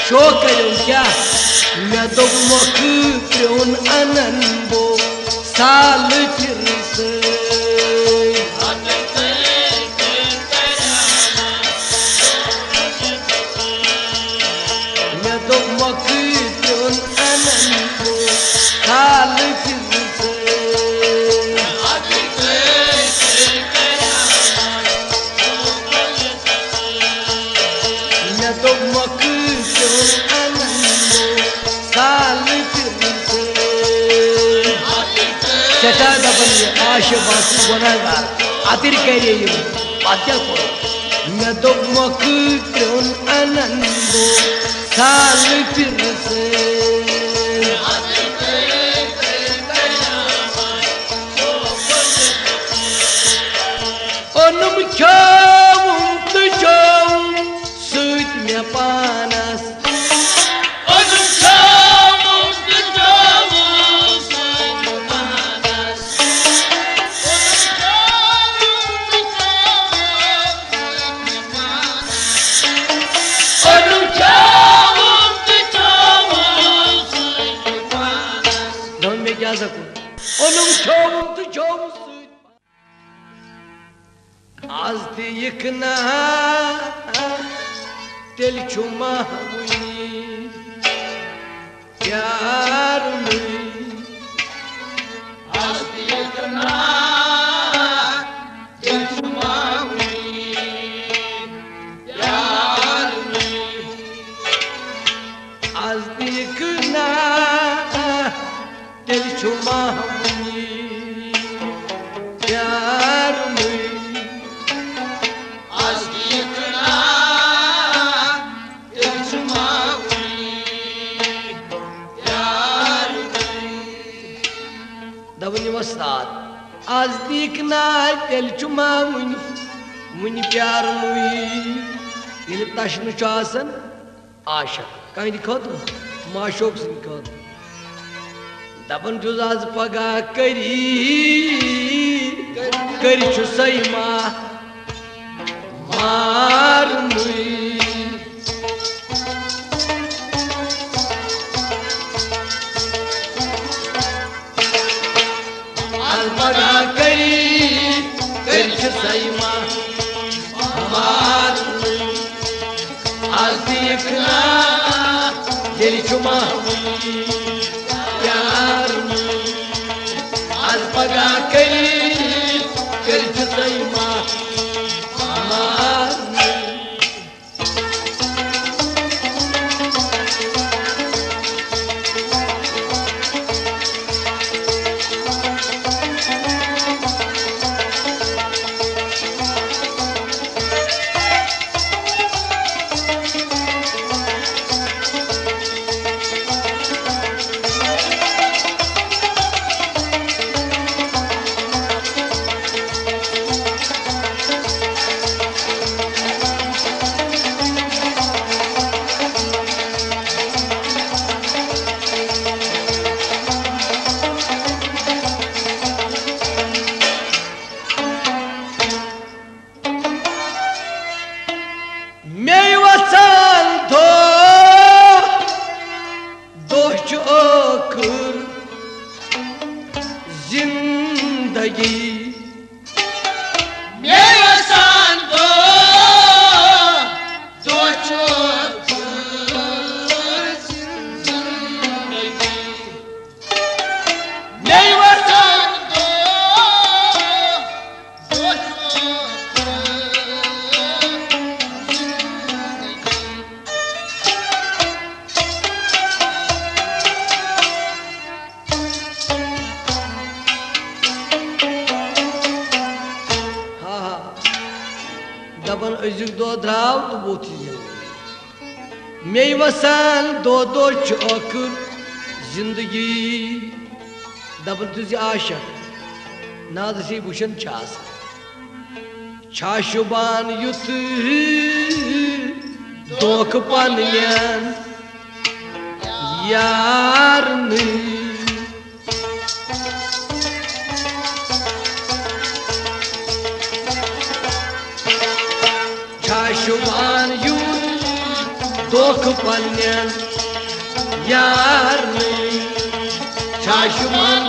Show करो क्या मैं तो मौन अनन बो साल फिर से मैं तो मौन अनन बो साल फिर से मैं तो चटा दबन आश बासु गुनाहगार आतिर करे पात्या करो मैं तो मक्रोन अनंदो साल फिर से ओनुम चावुम तु चावुम सुत में पानस आज दिखना तेल चुमा प्यार आज दिखना तेल चुमा प्यार आज दिखना तेल चुमा प्यार आज दिखना तेल चुमा मुनि प्यार ये तशन आशक कह खत माशोक सद खत दपन चुस आज पगह कर सैमा मार सैमा मार आज दिखना दिल चुमा प्यार आज पगा कर सैमा मार दपन अजुक दो द्राव तो बहुत मे वसान दो चौकर जिंदगी दपन तुझ आशक नाद से भूषण छा शुबान युथ दोख पन यार शुभान युथ दोख पन्यान यारनी शाशुमान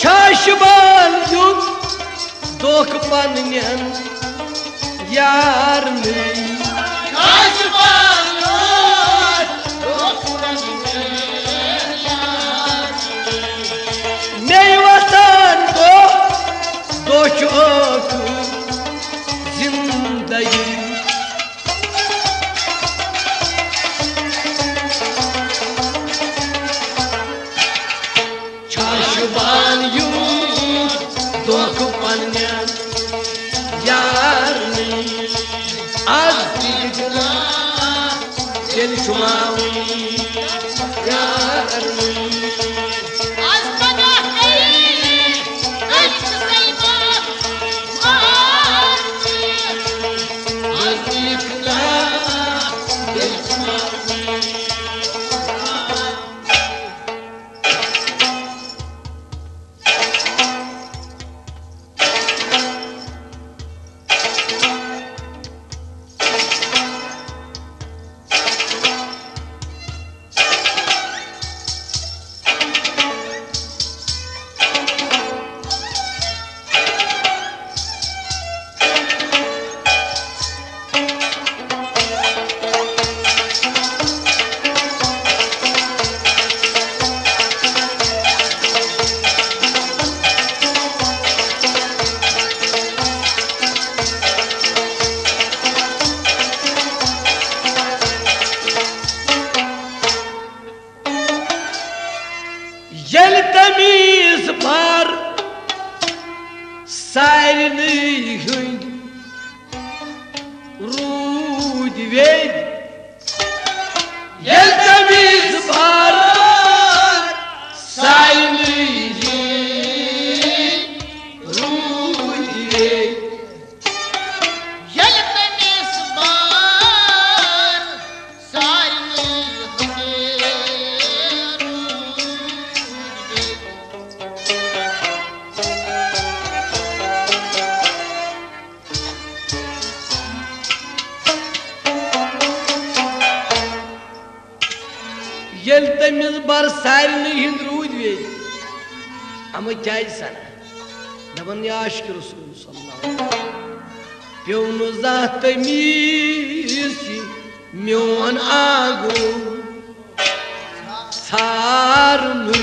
शाशुमान युग दोख पन्यान यारनी जिंदगी शाशुबान यूं दोख पन्यान यारनी आज दिगना दिल शुमावी यारनी यल तमीज बार सारनी हुंद रूद वेद यल तमीज बार सारनी रूद वेद यल तमीज बार सारनी यल तमिज बार सारनी हिंद रूद वे अम क्या सना दपन या आशिक रसूल प्यो ना तमीज मोन आगो सारनु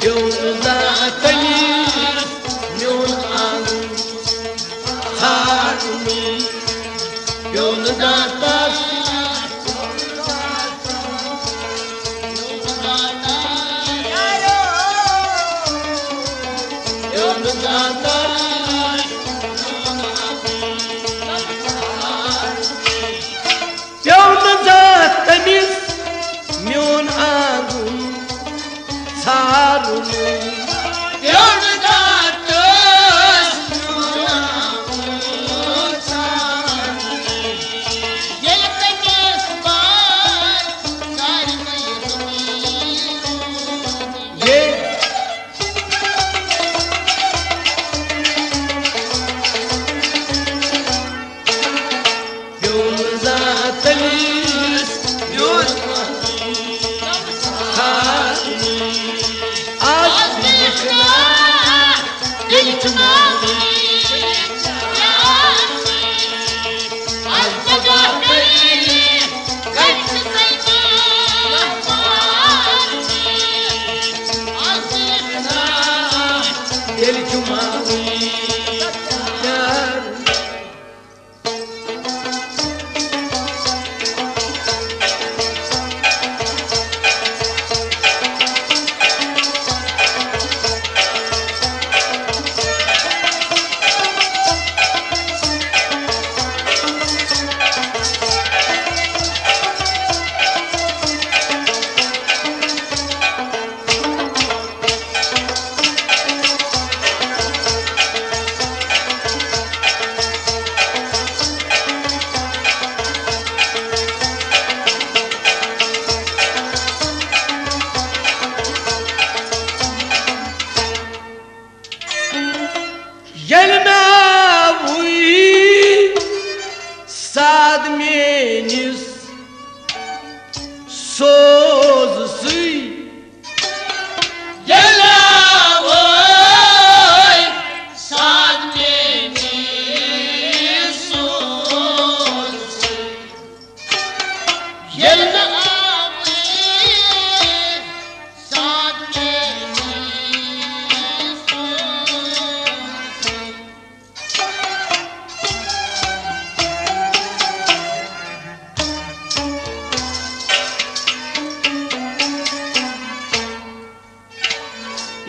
प्यो ना तमीज मोन आगो Yolunu dağıtar Yolunu dağıtar Yolunu dağıtamiz Myon ağın sarını Yolunu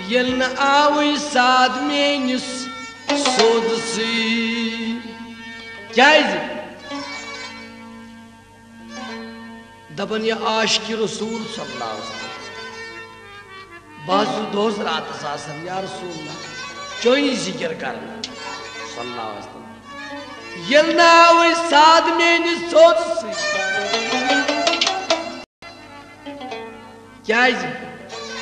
Yel na awi saad menis sodsi. Kya is? Daban ya aşk-ı Resul sallallahu aleyhi ve sellem. Bazı dost rahat sasan ya Resulullah. Çoğun zikir karna sallallahu aleyhi ve sellem. Yelna ve saad menis sodsi. Kya is?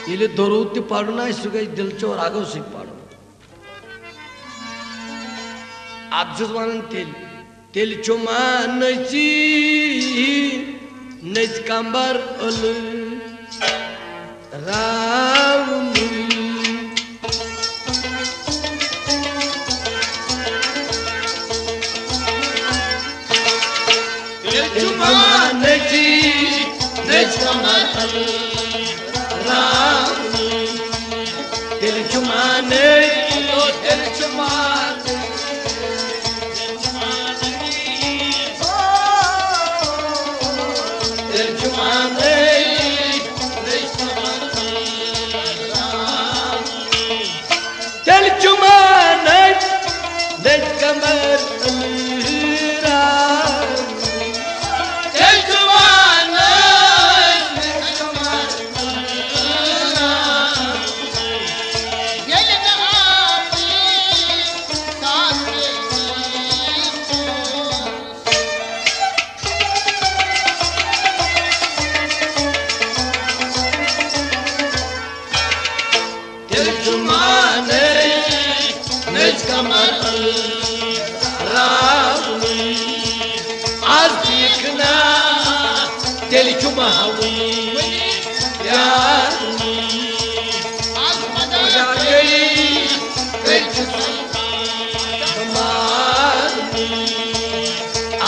Yele dorud ti padna is sugay dil cho rago se padna. Abjuzwanan tel chuman nachi nech kambar ul raun. Tel chuman nachi nech kambar ul raun. Tel chuman tel chuman. Deli cuma hawi ya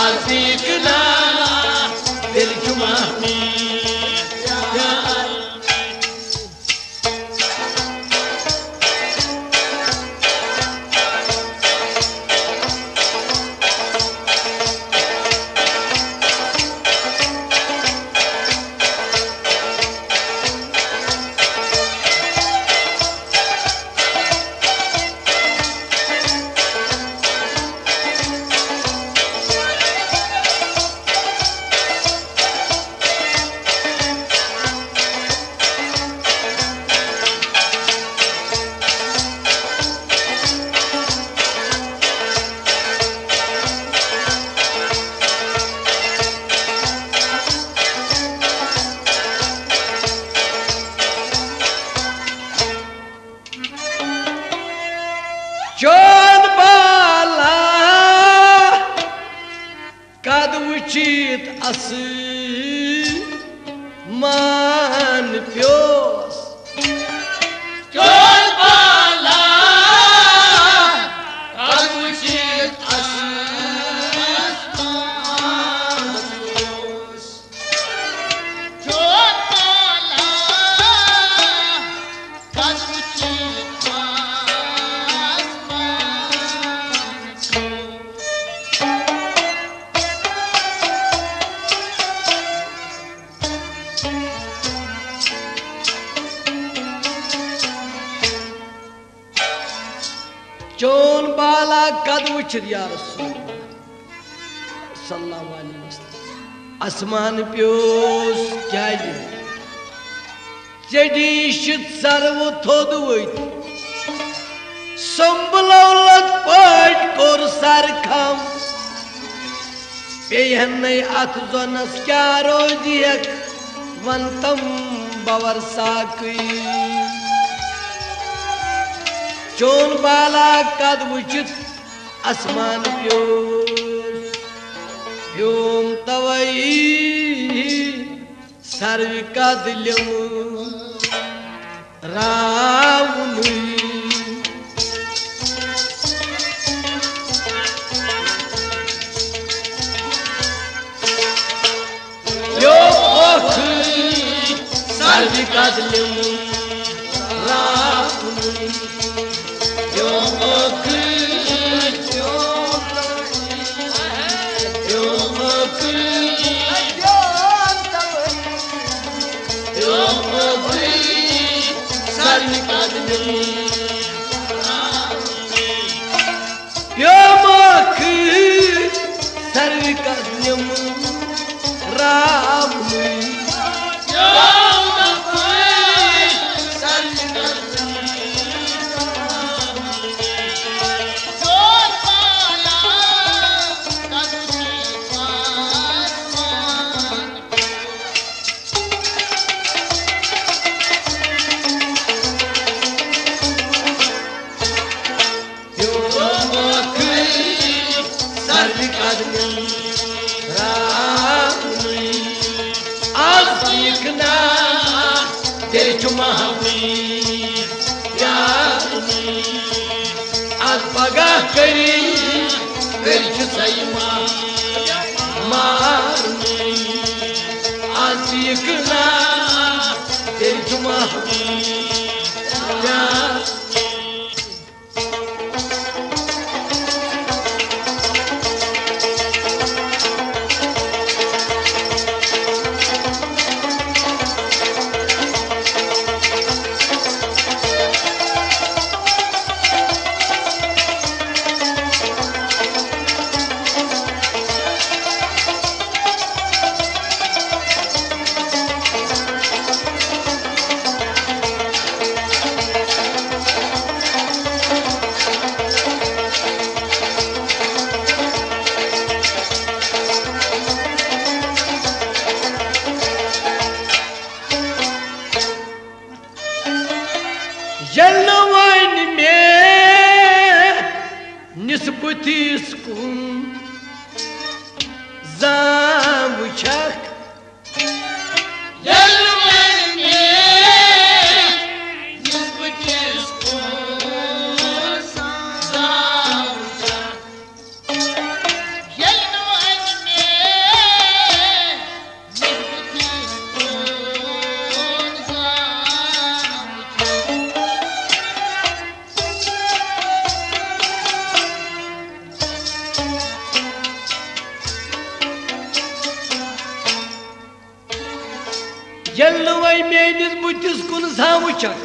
azikna deli cuma hawi ya John Bala kad uchit ası man pyos John Bala kad uchit ası man pyos John Bala kad uchit John Bala kad uchit ya Rasulullah sallallahu aleyhi ve sellem. Asman pyos kya is? Jedishit sarvu thoduit Sambulaulat pat kor sarkham Pehanay atzonas kyaro diyak Vantam bavar sakui John Bala kad uchit asman pyos Pyom tavai sarvika dilyam raunui Yo okh sarvika dilyam raunui Yo okh Sarvika yıkna deli çumavi yani az pagah kari verçu sayma marni az yıkna deli çumavi yani Jelnavan me nisbatis kun zamuchak Jelnavan me nisbatis kun zamuchak Jelnavan me nisbatis kun zamuchak Jelnavay meğniz mutis kun zamuchak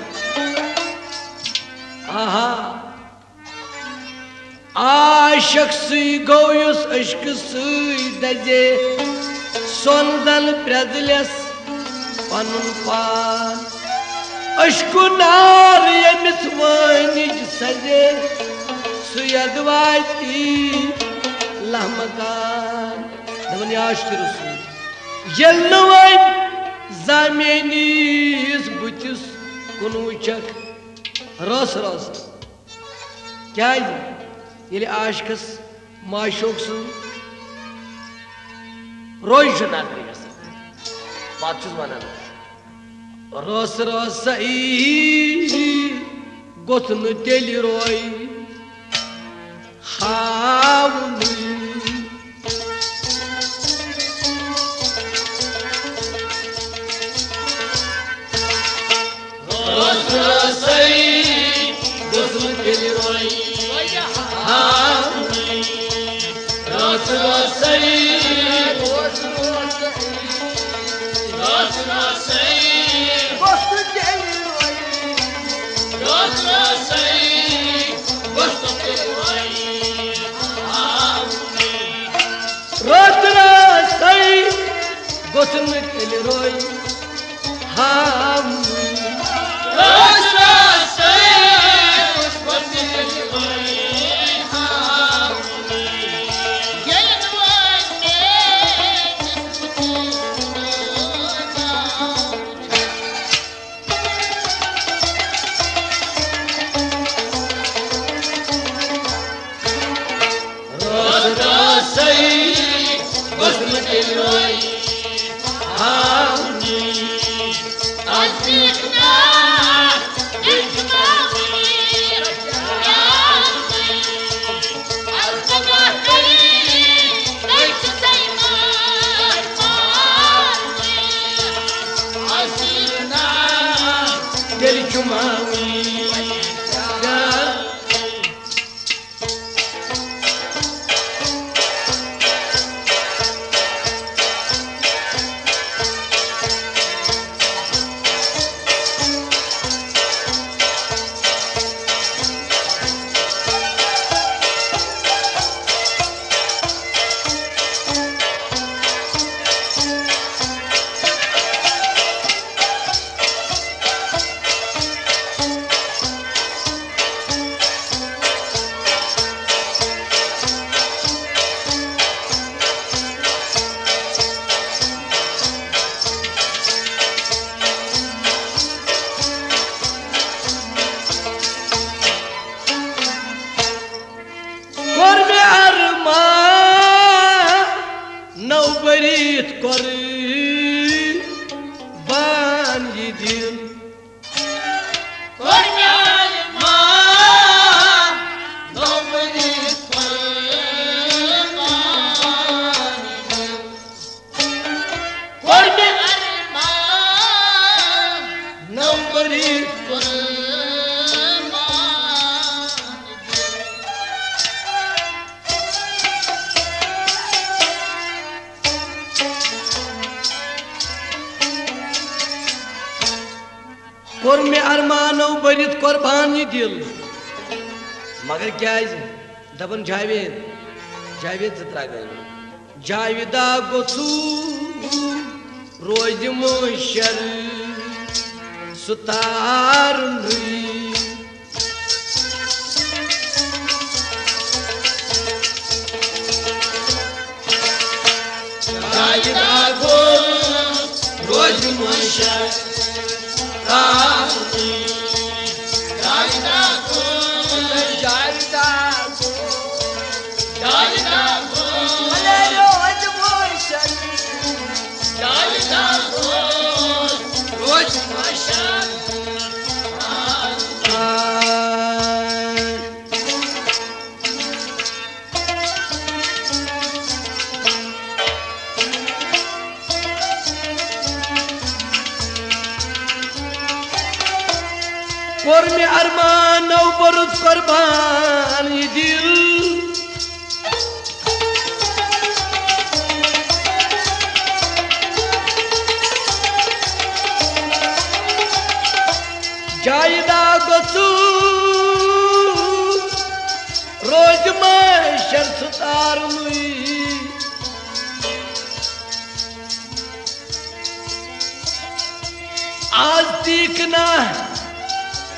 Aha Aşık suy goyus aşkı suy daze Sondan prezles panun pan Aşkı nar yemis vanic saze Suyadvati lahmakan Davani aşkı rusul Jelnavay Zameniz butis kunuçak ras ras Geldi Yeli aşkıs maşoksun Roy juna kriyas Batçuz banan Ras ras sahi Gotunu deli roy Havuni Rasai, goslu deli roy, hani. Rasai, goslu deli roy, hani. Rasai, goslu deli roy, hani. Deli Cumawi अरमानो बरित कुर्बान ये दिल मगर क्या दपन जावेद जावेद सत्रा गए जावेदा गोसू रोज मोशर सुतार जावेदा गो रोज मोशर जावेदा गो जावेदा गो जावेदा गो रोज मोशर जावेदा गो रोज मोशर और में अरमान बरुद कुर्बान ये दिल जायदा गोसू रोज महशर सुतार आज तीखना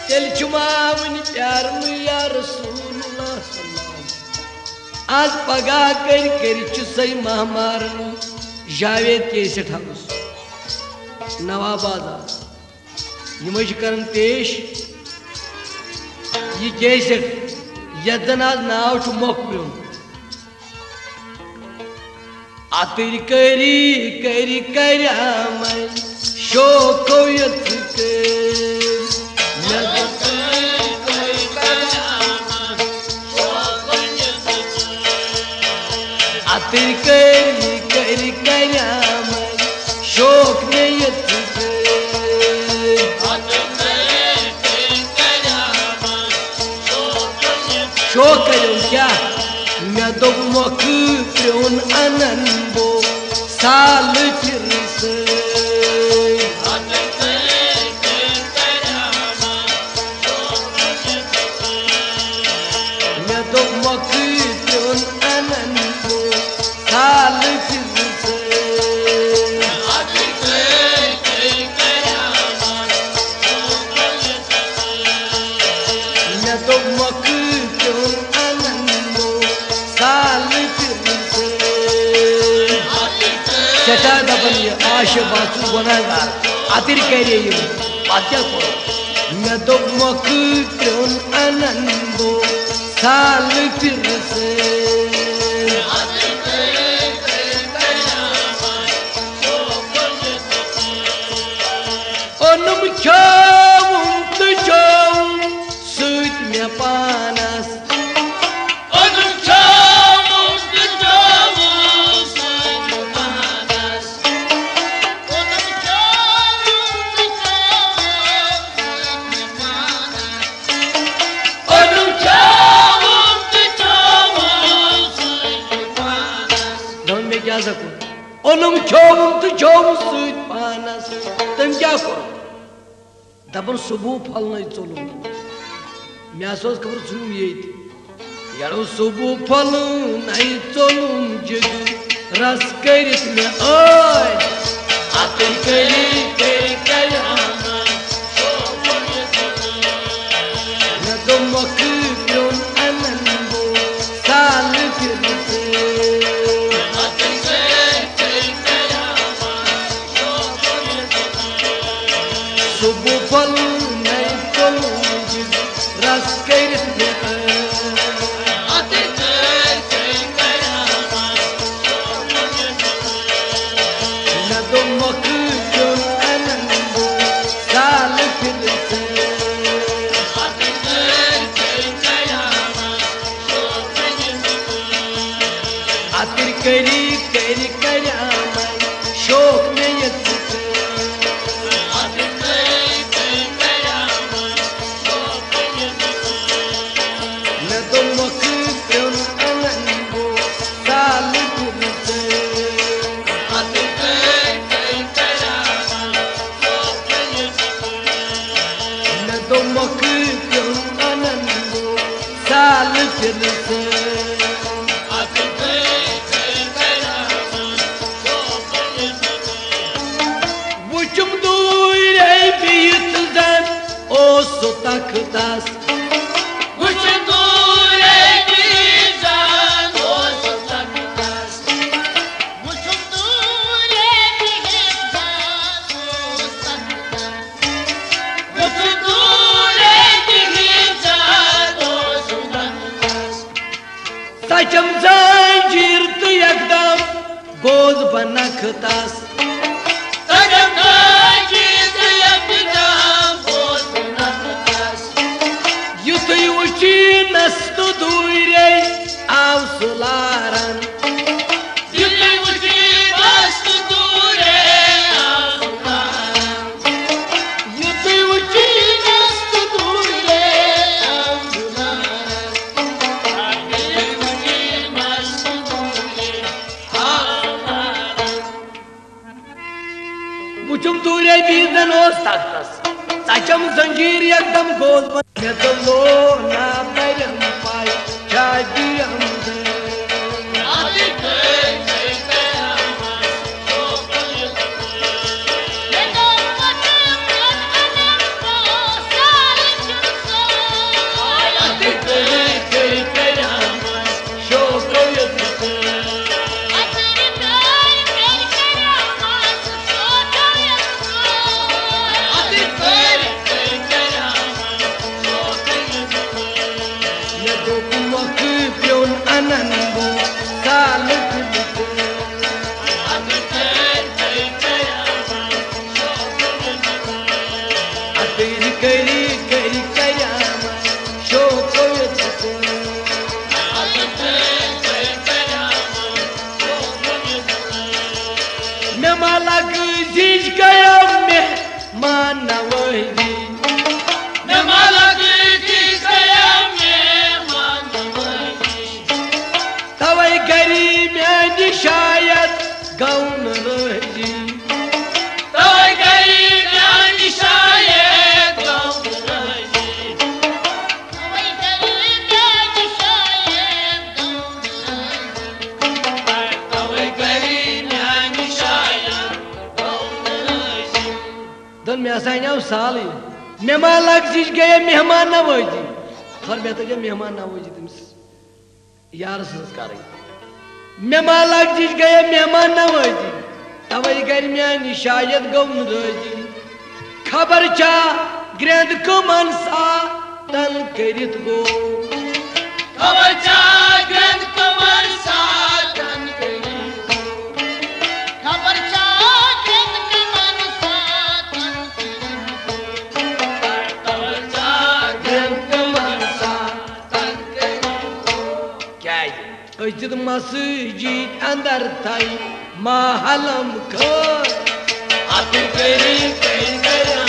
तेल चुमावन प्यार या रसूलुल्लाह सल्लल्लाहु आज पगा कर चुसई महामार जावेद कैसेट हाउस नवाबाद यमज कर पेश ये कैसेट यदन आज नाव मोकम अतर करी करी कराम शोको यथ अतर करी करी कराम शोक में यथ शो करो क्या मैं तो मोक प्रोन अनंबो साल फिर से मैं तो मोक प्रोन अनंबो साल फिर से मैं तो मोक चटा दबन आश बासु गुनाहगार आतिर करे क्या करो मैं तो मक क्यों आनंदो साल फिर से ओनुम चावुम तुझावुम सूत में पानस क्या सकूं ओनुम छोवुम तु छोवुम सूत पानस तुम क्या करो दबन सुबह फल नहीं चलूं मैं सोच खबर सुनूं ये यारो सुबह फल नहीं चलूं जग रस करित में ओए आतर करी करी कराम मैं तो मक क्यों अनंबो साल फिर से सुबह फल नहीं चलूं रस करित में मैं तो मक क्यों अनंबो साल फिर से आतिर करी करी कराम शोक में यथ Wuchum dure bit zan o sutaktas. Saçım zanjir tu yakdam goz banaktas. Yutu uchi nastu duirei av sularan. Yutu uchi nastu duirei av sularan. Wuchum duirei bizden os taktas. Saçım zanjir yakdam goz banaktas. Medalo na bayram pai chadiyam de. साली मेहमान लग जिस गए मेहमान नवाजी हर बेहतर जब मेहमान नवाजी तुमस यार संस्कार मेहमान लग जिस गए मेहमान नवाजी तवे कर मैं शायद गौन राजी खबर चा ग्रैंड कमन सा तन करित गो खबर चा ग्रैंड कमन सा तन करित खबर चा ग्रैंड कमन सा तन Öcüd masjid andar thay mahalam khar Atir kari kari kara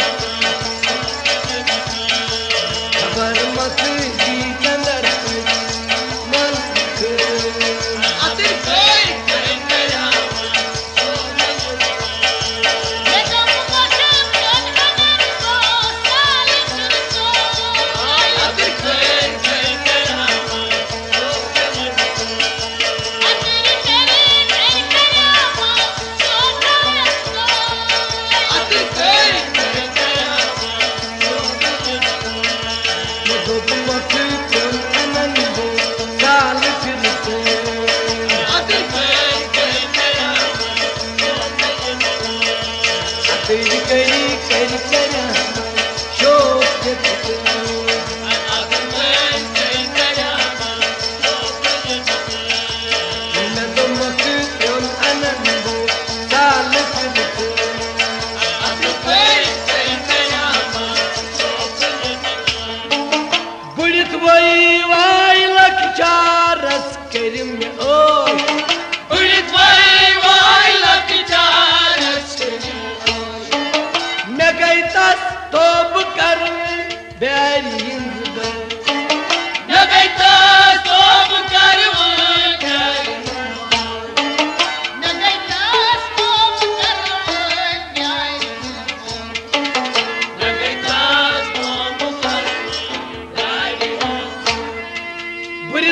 Khabar masjid andar thay mahalam khar Atir kari kari kara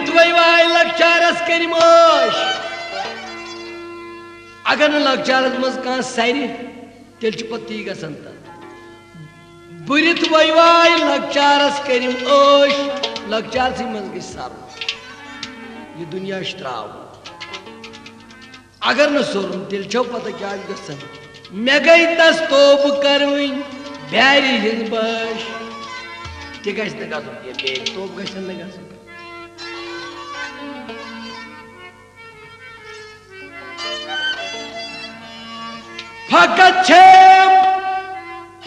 बुरित वैवाय लक्चारस करिमोश अगर न लक्चारस मज कहां सैरि तेल पत्ती गसन बुरित वैवाय लक्चारस करिम ओश लक्चार सी मज गई सर ये दुनिया श्राव अगर न सोरुन तेल छो पता क्या गसन मे गई तस तोप करविन ब्यारी हिंद बश ते गस न गसन ये बेग तोप गसन न गसन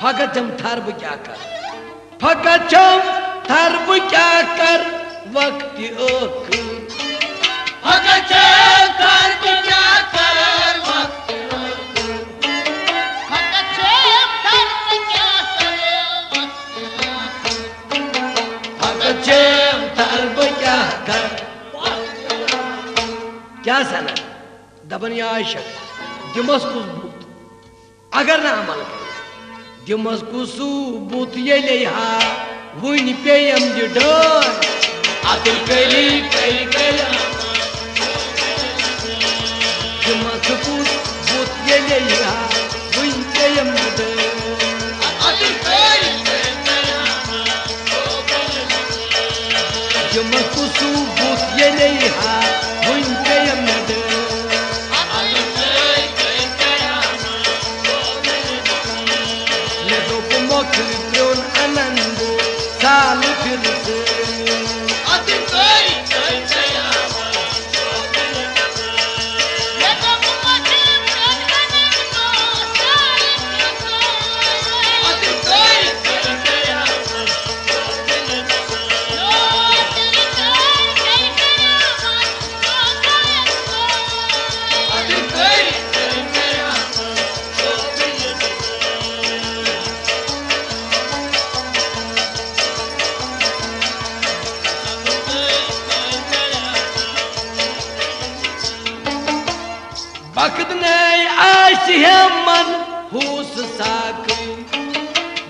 फकचम थर बह क्या कर फकचम थर बह क्या कर वक्त फकचम थर बह क्या कर वक्त फकचम थर बह क्या कर फकचम थर बह क्या कर क्या सना दबन या आशक दिमस कुछ भूत अगर ना अमल कर दिमस कुसु भूत ये ले हा वुन पेयम दिडर अतिल करी करी करी दिमस कुस भूत ये ले हा वुन पेयम दिडर अतिल करी दिमस कुसु भूत ये ले हा वुन पेयम दिडर साल फिर से वक्त नहीं आशी है मन हुस साकी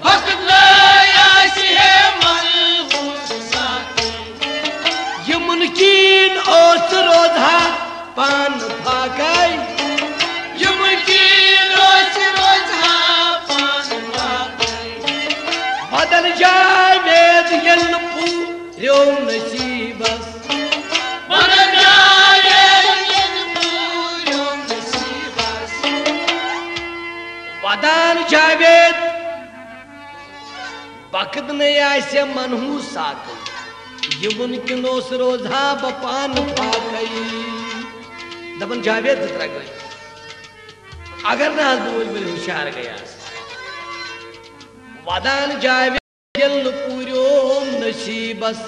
वक्त नहीं आशी है मन हुस साकी ये मुनकीन ओस रोधा पान फाकाई ये मुनकीन ओस रोधा पान फाकाई बदल जाए वेद यल पूर्यो नसीबस बदल जाए वदान जावेद वक्त नहीं आसे मनहू साक ये मुनकिन ओस रोजा बपान फाकई दबन जावेद तरा गई अगर ना बोल मेरे होशियार गया वदान जावेद जल पूरो नसीबस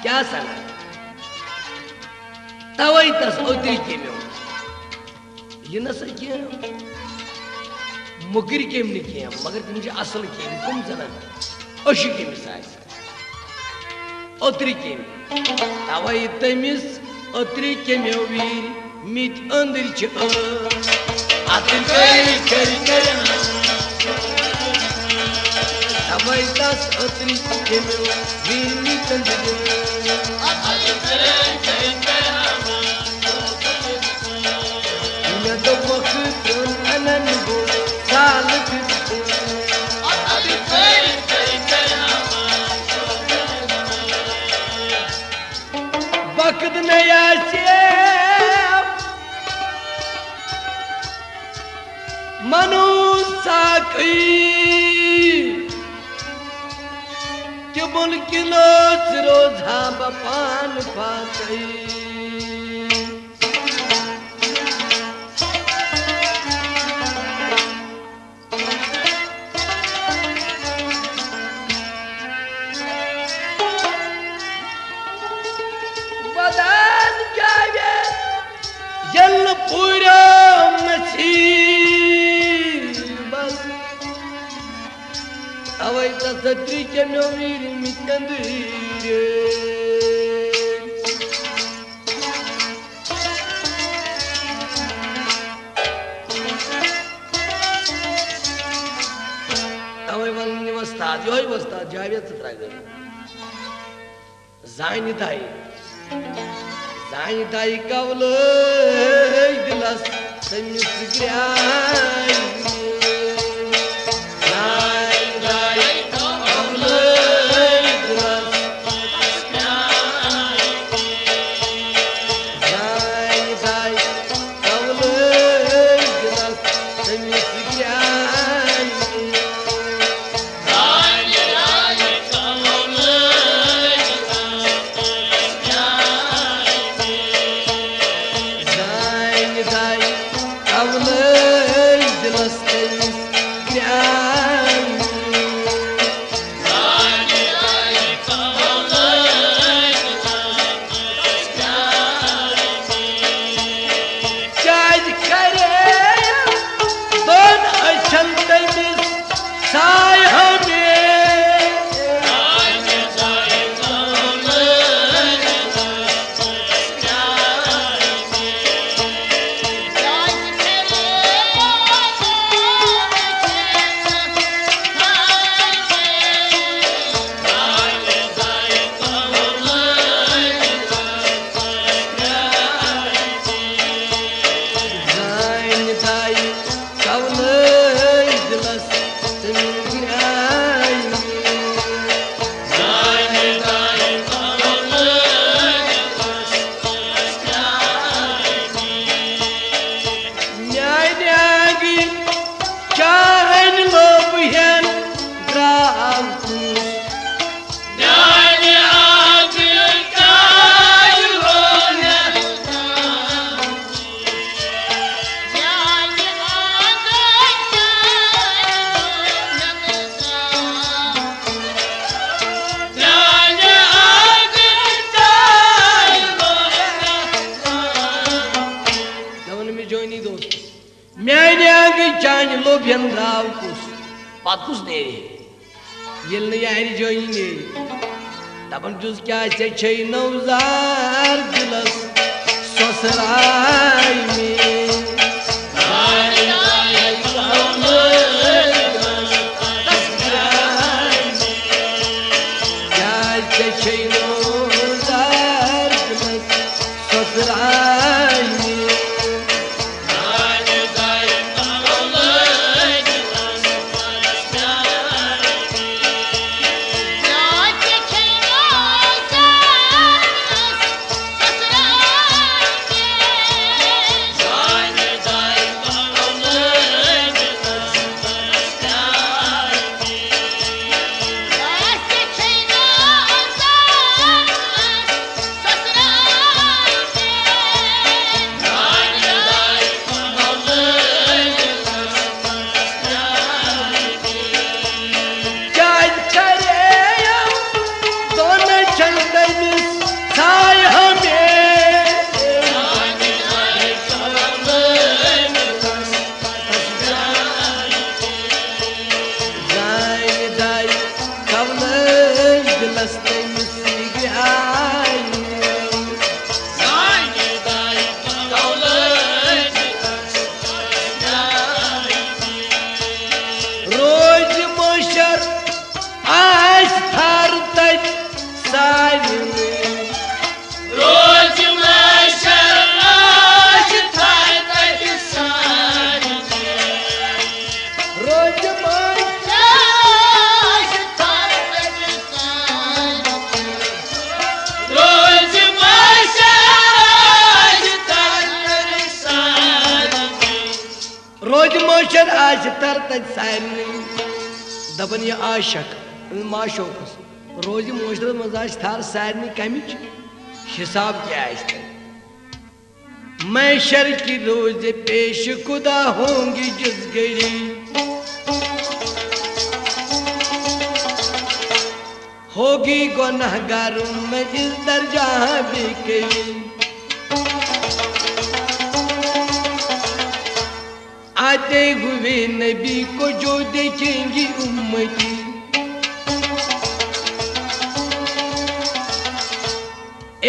क्या सना तवई तस उतरी के में ये न सके मुकर केम निकेम मगर तुमचे असल केम कुम जना अशी केमिस आसा अत्री केम तवई तमिस अत्री केम्यो वीर मित अंदर छ अत्री करी करी करी तवई तस अत्री केम्यो वीर मित अंदर अत्री करी करी न तो वक्त अनन हो साल फिर से अत्री करी करी वक्त नहीं आसे मनु साकी कि मुनकिनो रोजा बपान फाकई वदान जावे जल पूरा नसीबस अवै तसत्री के नवीर मितंदीरे अवै वन वस्ताद योय वस्ताद जावे तत्राग जायनी ताई जाई दाई कवल दिलस तमिस ग्राय जाई दाई कवल दिलस जाई दाई कवल दिलस तमिस ग्राय दपन जुस क्या से नौजार दिलस ससुराल में क्या से नौजार दिलस ससुराल में आज तर सारे दपन यह आशक माशोकस रोज मोशर मज थार सारे कमिच हिसाब क्या मैं शर की रोज पेश खुदा होंगी जिस गई होगी गुनहगारों में इस दर्जा भी कहीं आते हुए नबी को जो देखेंगी उम्मती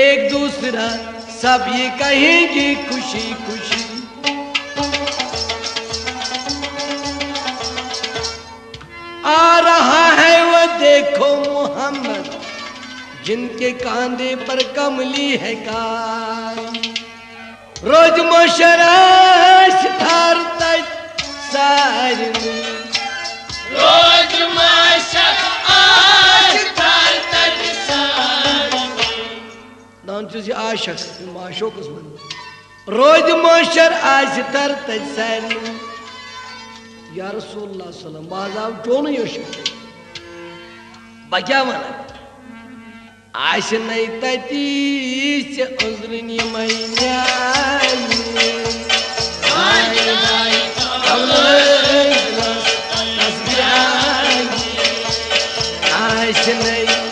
एक दूसरा सब ये कहेंगे खुशी खुशी आ रहा है वो देखो मोहम्मद जिनके कांधे पर कमली है कार रोज मोशराश थार तज सारनी रोज मोशराश थार तज सारनी दान चुज आशक माशो कसमन रोज मोशर आज तर तज सारनी या रसूलुल्लाह सल्लल्लाहु बाजाव टोन योश बक्या वना आश नहीं तती अंदरनी मैया आश नहीं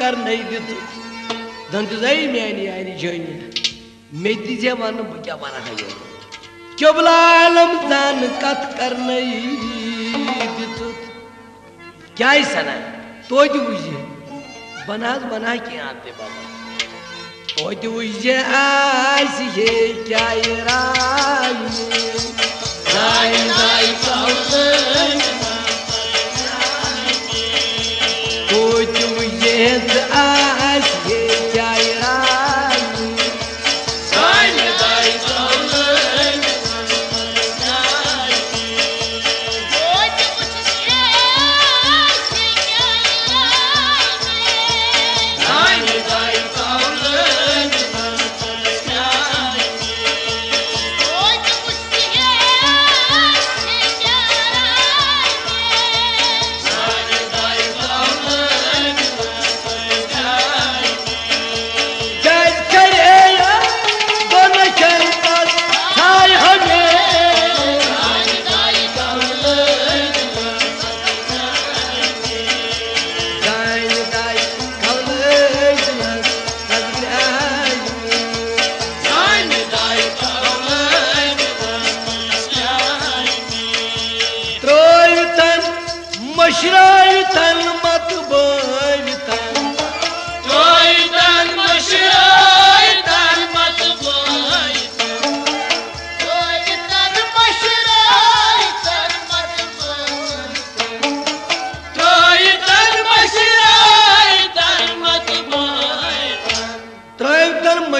कर नहीं दित दंत जाई मैंने आनी जानी मेदी जे वन क्या बना है क्योबला आलम जान कत कर नहीं दित क्या ही सना तो जो उजे बना के आते बाबा तो जो उजे आस ये क्या राय राय राय आज ये क्या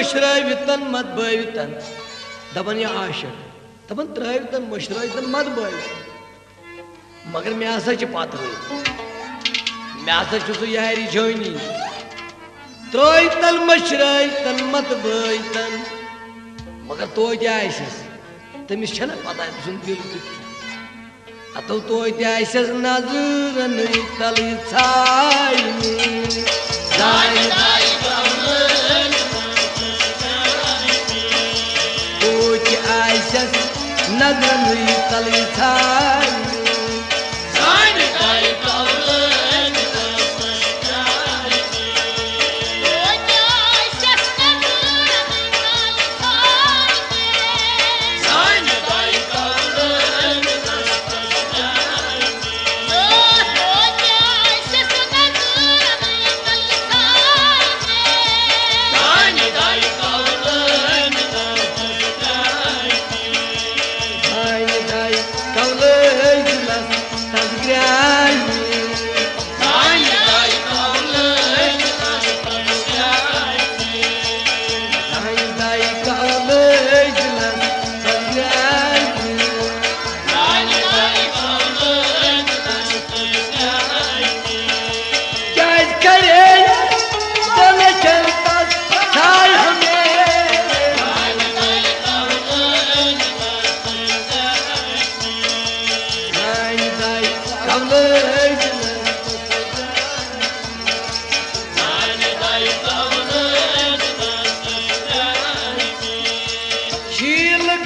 मशरावितन मत बावितन दबन या आशक दबन त्रवितन मशरावितन मत बावितन मगर मैं आसा च पात्र मैं आसा च यारी जोनी त्रवितन मशरावितन मत बावितन मगर तो क्या आइसस तमिस छना पता है सुन दिल अतो तो क्या आइसस नजर नहीं तल छाई दाई दाई नजर नहीं तली छाई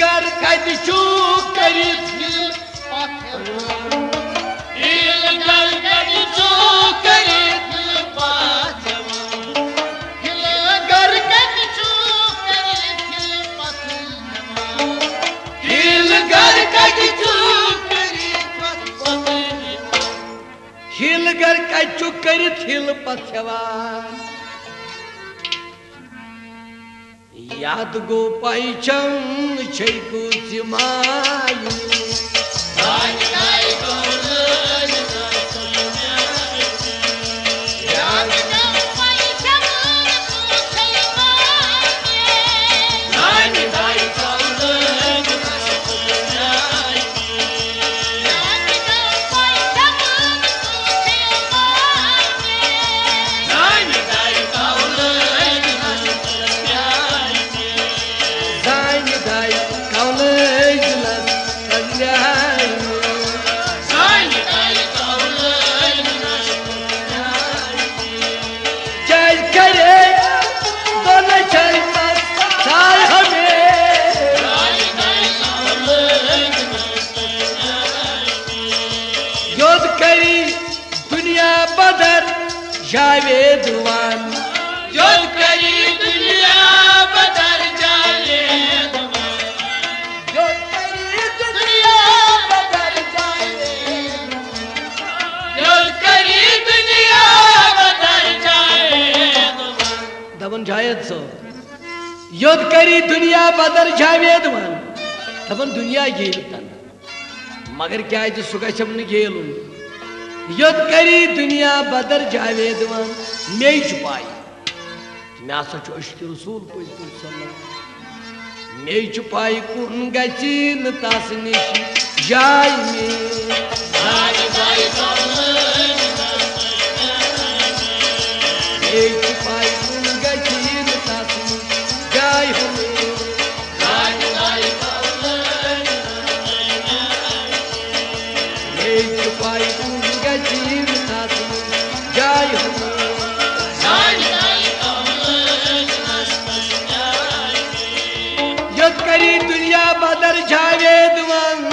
गर कत चू करित हिल गर कचु करित हिल पथ्यवान याद गो पैचम छैकु जिमायु जावेदवान योद करी दुनिया बदल जावेदवान योद करी दुनिया बदल जावेदवान योद करी दुनिया बदल जावेदवान दबन जायत सो योद करी दुनिया बदल जावेदवान दबन दुनिया गेल तन मगर क्या है जो सुगा शब्द गेलुन योद करी दुनिया बदर जावेदवान मे छुपाई मे हसा अश्क रसूल मे छुपाई कुन गचिन तस निश जाय मे छुपाई कुन गचिन तस निश जाय मे छुपाई योद करी दुनिया बदर जावेदवान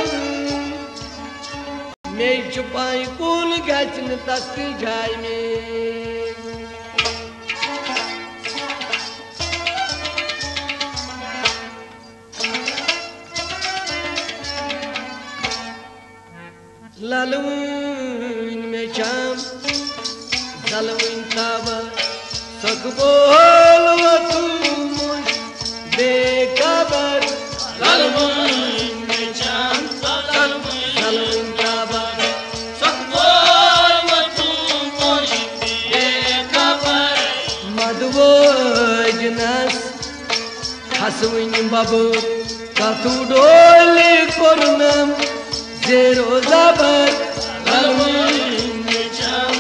मे छुपाई कुल गचन तक जाय में लालून में शाम जलवीन ताबा सकबोल वो तू मुझ बेखबर लालून में शाम जलवीन ताबा सकबोल वो तू मुझ बेखबर मदवो जनास हसवीन बाबू कतु डोले कोरनम जेरो जबर लालून में शाम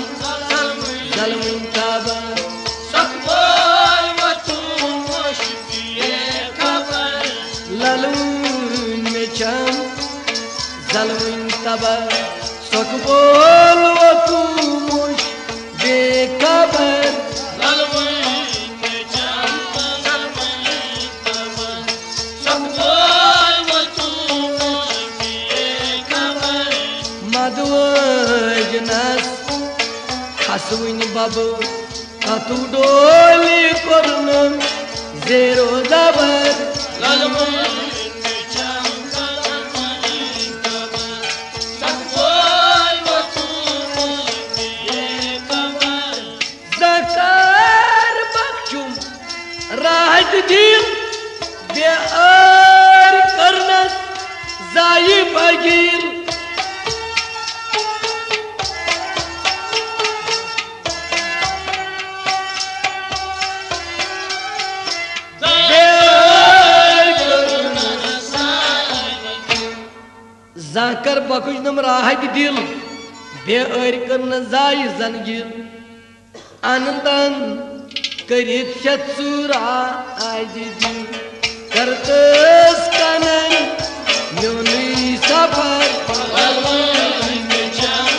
जलवीन ताबा सकबोल वो तू मुझ बेखबर लालून में शाम जलवीन ताबा सकबोल वो तू मुझ बेखबर लालून में शाम सकबोल वो तू मुझ बेखबर मदवजनस हसवीन बाबू कतु डोली कोरनम जेरो जबर लालून में शाम सकबोल वो तू मुझ बेखबर जकार बख्शुम राहत दिल बेअर करनस जाई बगीर जाकर बखुशनम राहत दिल बेअर करन जाय जंजीर आनंदन करित शत्सुरा आज दिन करतस कनन म्योनी सफर लालून में शाम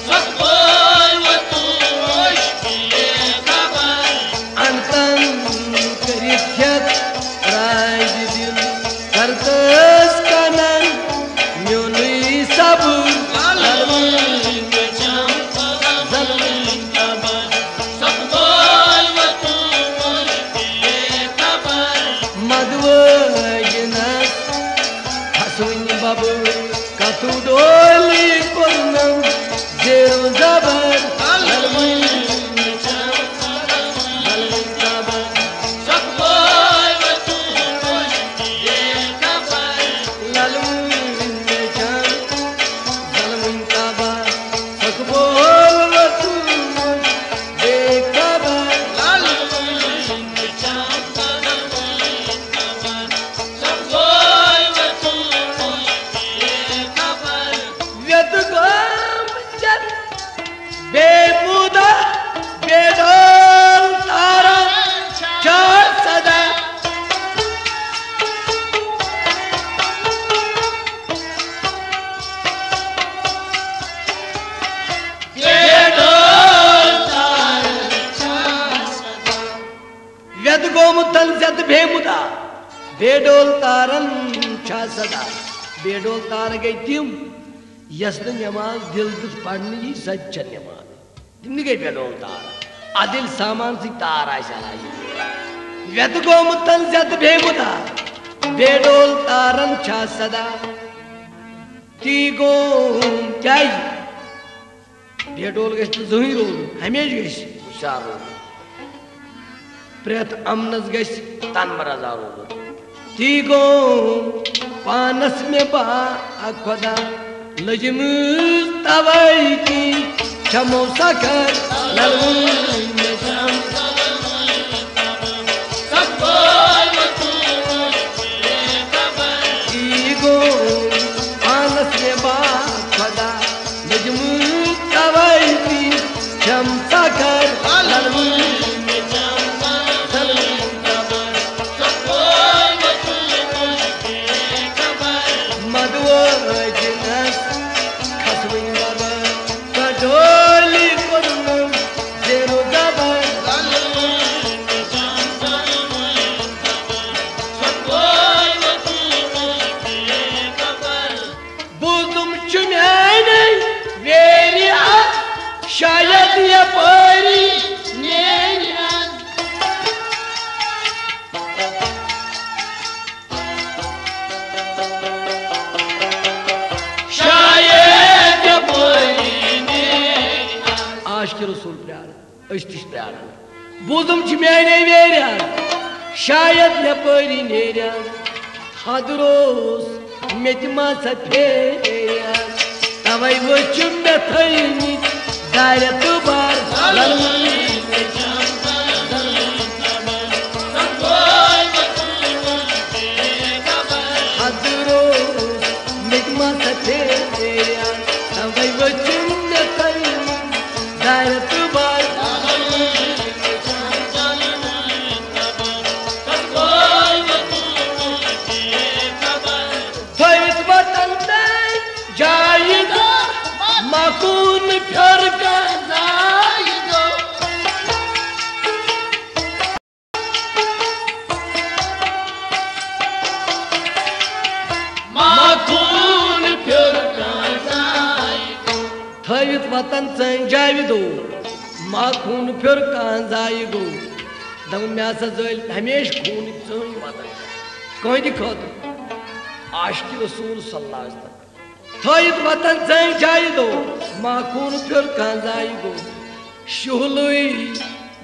सकबोल वो तू मुझ बेखबर अंतन करित वजनस हसुन बबु कतु डोली कुर्नम जेरो जबर बेमुदा बेडोल तारन छा सदा बेडोल तार गई तिम यस नमाज दिल दुस पढ़ने की सच्च नमाज तिम गई बेडोल तार आदिल सामान सी तार आई व्यत गो मुतल जत बेमुदा बेडोल तारन छा सदा ती गो क्या बेडोल गश जुही रोल हमेश गश हुशार रोल प्रेत अमनस गश तनमरजा रोल ती गो पानस में बा खुदा लजम तवई की छमो सकर ती गो पानस में बा खुदा लजम तवई की छम सकर शायद ये परी शायद ये परी आशिक रसूल प्यार अस्तिश प्यार बुजुम मेरे वेरिया शायद ये परी नेरिया हदरोस मेतमा सफेरिया तवई वो चुम्बे थईनी दायरे तू बार हदरो निगमा सते तवई वो चुम्बे थईनी दायरे तू बार फैज वतन में जाएगा माकून फिर का जाएगा माकून फिर का जाएगा थैत वतन से जाएगा माकून फिर का जाएगा दम में ऐसा जोल हमेश खून चोई वतन कोई दिखोत आशिक रसूल सल्लल्लाहु अलैहि वसल्लम थैत वतन से जाई दो माखून फिर कांजाई गो शुहलुई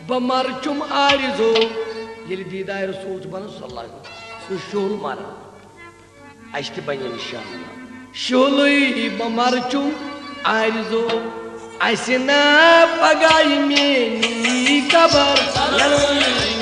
बमर चुम आरिजो ये दीदार रसूल बन सल्लल्लाहु अलैहि वसल्लम शुहल मारा अश्त बने इंशाअल्लाह शुहलुई बमर चुम आरिजो ऐसे ना पगाई में कबर